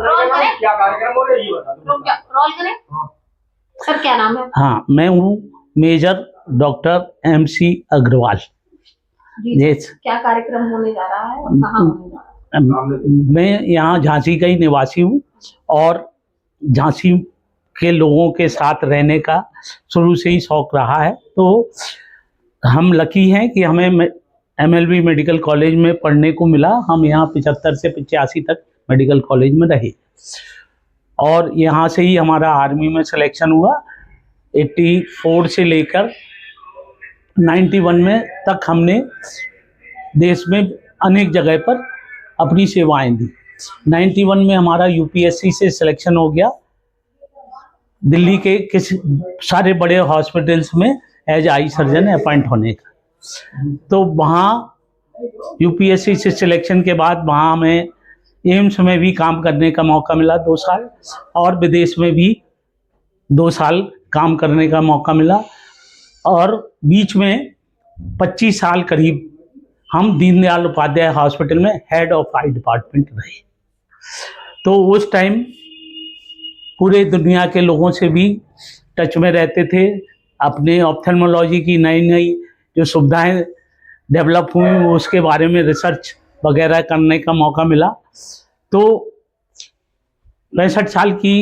क्या कार्यक्रम हो रहा है ये बता दो। रोल करें। सर क्या नाम है? हाँ, मैं हूँ मेजर डॉक्टर MC अग्रवाल। जी क्या कार्यक्रम होने जा रहा है और कहाँ होने जा रहा है? मैं यहाँ झांसी का ही निवासी हूँ और झांसी के लोगों के साथ रहने का शुरू से ही शौक रहा है। तो हम लकी हैं कि हमें MLB मेडिकल कॉलेज में पढ़ने को मिला। हम यहाँ 75 से 85 तक मेडिकल कॉलेज में रहे और यहाँ से ही हमारा आर्मी में सिलेक्शन हुआ। 84 से लेकर 91 में तक हमने देश में अनेक जगह पर अपनी सेवाएं दी। 91 में हमारा UPSC से सिलेक्शन हो गया, दिल्ली के किसी सारे बड़े हॉस्पिटल्स में एज आई सर्जन अपॉइंट होने का। तो वहाँ UPSC से सिलेक्शन के बाद वहाँ हमें एम्स में भी काम करने का मौका मिला 2 साल और विदेश में भी 2 साल काम करने का मौका मिला और बीच में 25 साल करीब हम दीनदयाल उपाध्याय हॉस्पिटल में हेड ऑफ आई डिपार्टमेंट रहे। तो उस टाइम पूरे दुनिया के लोगों से भी टच में रहते थे। अपने ऑप्थेल्मोलॉजी की नई नई जो सुविधाएं डेवलप हुई उसके बारे में रिसर्च वगैरह करने का मौका मिला। तो 65 साल की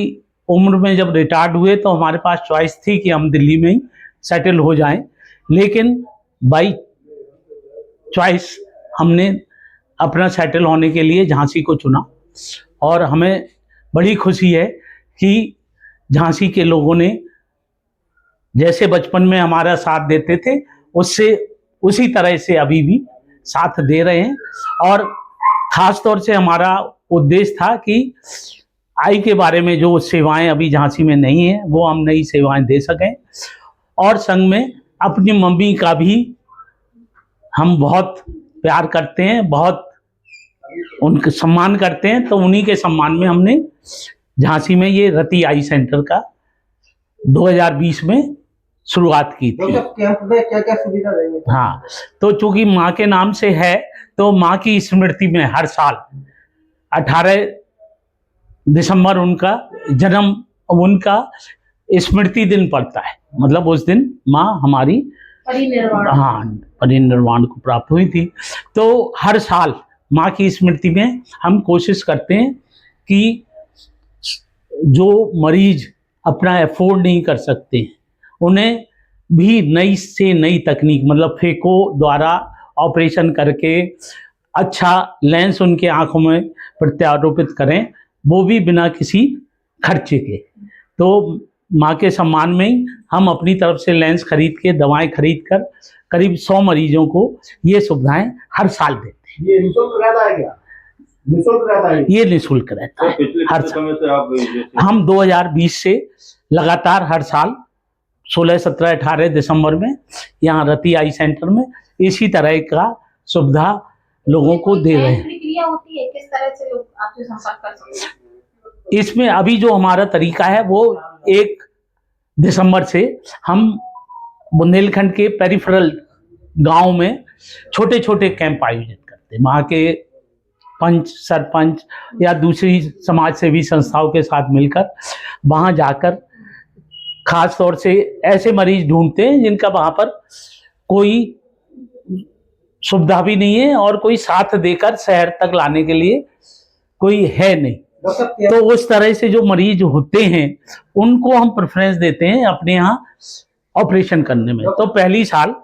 उम्र में जब रिटायर्ड हुए तो हमारे पास चॉइस थी कि हम दिल्ली में ही सेटल हो जाएं, लेकिन बाई चॉइस हमने अपना सेटल होने के लिए झांसी को चुना और हमें बड़ी खुशी है कि झांसी के लोगों ने जैसे बचपन में हमारा साथ देते थे उससे उसी तरह से अभी भी साथ दे रहे हैं। और ख़ास तौर से हमारा उद्देश्य था कि आई के बारे में जो सेवाएं अभी झांसी में नहीं है वो हम नई सेवाएं दे सकें। और संग में अपनी मम्मी का भी हम बहुत प्यार करते हैं, बहुत उनका सम्मान करते हैं। तो उन्हीं के सम्मान में हमने झांसी में ये रति आई सेंटर का 2020 में शुरुआत की थी। कैंप में क्या क्या सुविधा देंगे? हाँ, तो चूंकि माँ के नाम से है तो माँ की स्मृति में हर साल 18 दिसंबर उनका जन्म, उनका स्मृति दिन पड़ता है। मतलब उस दिन माँ हमारी परिनिर्वाण को प्राप्त हुई थी। तो हर साल माँ की स्मृति में हम कोशिश करते हैं कि जो मरीज अपना अफोर्ड नहीं कर सकते हैं उन्हें भी नई से नई तकनीक मतलब फेको द्वारा ऑपरेशन करके अच्छा लेंस उनके आंखों में प्रत्यारोपित करें, वो भी बिना किसी खर्चे के। तो माँ के सम्मान में ही हम अपनी तरफ से लेंस खरीद के दवाएं खरीद कर करीब 100 मरीजों को ये सुविधाएं हर साल देते हैं। ये निःशुल्क रहता है क्या? निःशुल्क रहता है? ये निःशुल्क रहता है हर साल। हम 2020 से लगातार हर साल 16, 17, 18 दिसंबर में यहाँ रति आई सेंटर में इसी तरह का सुविधा लोगों को दे रहे हैं। प्रक्रिया होती है, किस तरह से लोग आपसे संपर्क कर सकते हैं? इसमें अभी जो हमारा तरीका है वो 1 दिसंबर से हम बुंदेलखंड के पेरिफेरल गांव में छोटे छोटे कैंप आयोजित करते हैं। वहाँ के पंच, सरपंच या दूसरी समाज सेवी संस्थाओं के साथ मिलकर वहाँ जाकर खास तौर से ऐसे मरीज ढूंढते हैं जिनका वहाँ पर कोई सुविधा भी नहीं है और कोई साथ देकर शहर तक लाने के लिए कोई है नहीं। तो उस तरह से जो मरीज होते हैं उनको हम प्रेफरेंस देते हैं अपने यहाँ ऑपरेशन करने में। तो पहली साल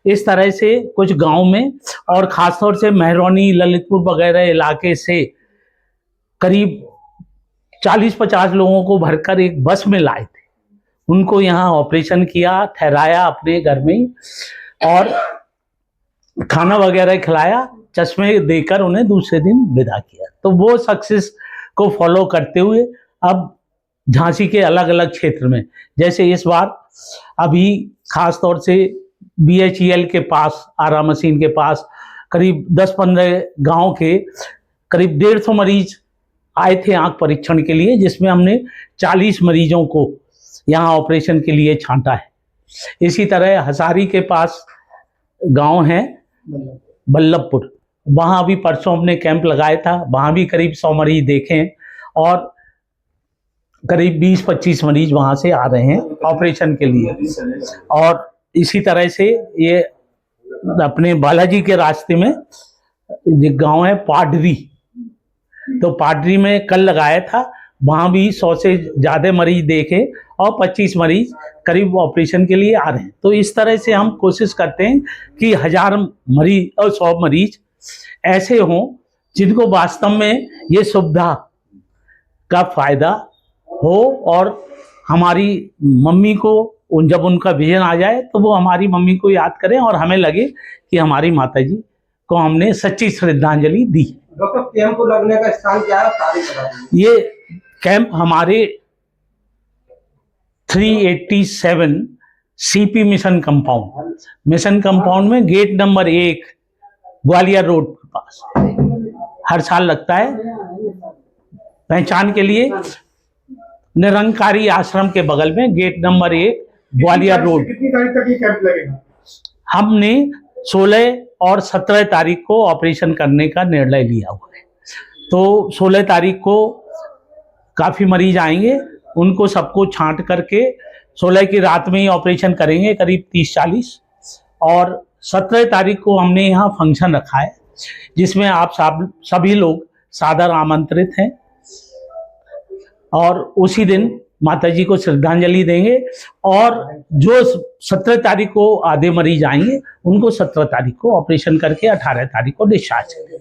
इस तरह से कुछ गांव में और खासतौर से महरौनी, ललितपुर वगैरह इलाके से करीब 40-50 लोगों को भरकर एक बस में लाए थे। उनको यहाँ ऑपरेशन किया, ठहराया अपने घर में ही और खाना वगैरह खिलाया, चश्मे देकर उन्हें दूसरे दिन विदा किया। तो वो सक्सेस को फॉलो करते हुए अब झांसी के अलग अलग क्षेत्र में, जैसे इस बार अभी खास तौर से BHEL के पास, आरा मशीन के पास करीब 10-15 गांव के करीब 150 मरीज आए थे आंख परीक्षण के लिए, जिसमें हमने 40 मरीजों को यहाँ ऑपरेशन के लिए छांटा है। इसी तरह हसारी के पास गांव है बल्लभपुर, वहाँ अभी परसों हमने कैंप लगाया था, वहाँ भी करीब 100 मरीज देखे हैं। और करीब 20-25 मरीज वहाँ से आ रहे हैं ऑपरेशन के लिए। और इसी तरह से ये अपने बालाजी के रास्ते में एक गांव है पाडरी, तो पाडरी में कल लगाया था, वहाँ भी 100 से ज़्यादा मरीज देखे और 25 मरीज करीब ऑपरेशन के लिए आ रहे हैं। तो इस तरह से हम कोशिश करते हैं कि 1000 मरीज और 100 मरीज ऐसे हों जिनको वास्तव में ये सुविधा का फायदा हो, और हमारी मम्मी को जब उनका विजन आ जाए तो वो हमारी मम्मी को याद करें और हमें लगे कि हमारी माताजी को हमने सच्ची श्रद्धांजलि दी। डॉक्टर कैंप लगने का स्थान क्या है, तारीख बता दीजिए। ये कैंप हमारे 387 सीपी मिशन कंपाउंड में गेट नंबर 1 ग्वालियर रोड के पास हर साल लगता है। पहचान के लिए निरंकारी आश्रम के बगल में गेट नंबर 1 ग्वालियर रोड। कितनी तारीख तक ये कैंप लगेगा? हमने 16 और 17 तारीख को ऑपरेशन करने का निर्णय लिया हुआ है। तो 16 तारीख को काफ़ी मरीज आएंगे, उनको सबको छांट करके 16 की रात में ही ऑपरेशन करेंगे करीब 30-40, और 17 तारीख को हमने यहाँ फंक्शन रखा है जिसमें आप सभी लोग सादर आमंत्रित हैं, और उसी दिन माताजी को श्रद्धांजलि देंगे। और जो 17 तारीख को आधे मरीज आएंगे उनको 17 तारीख को ऑपरेशन करके 18 तारीख को डिस्चार्ज करेंगे।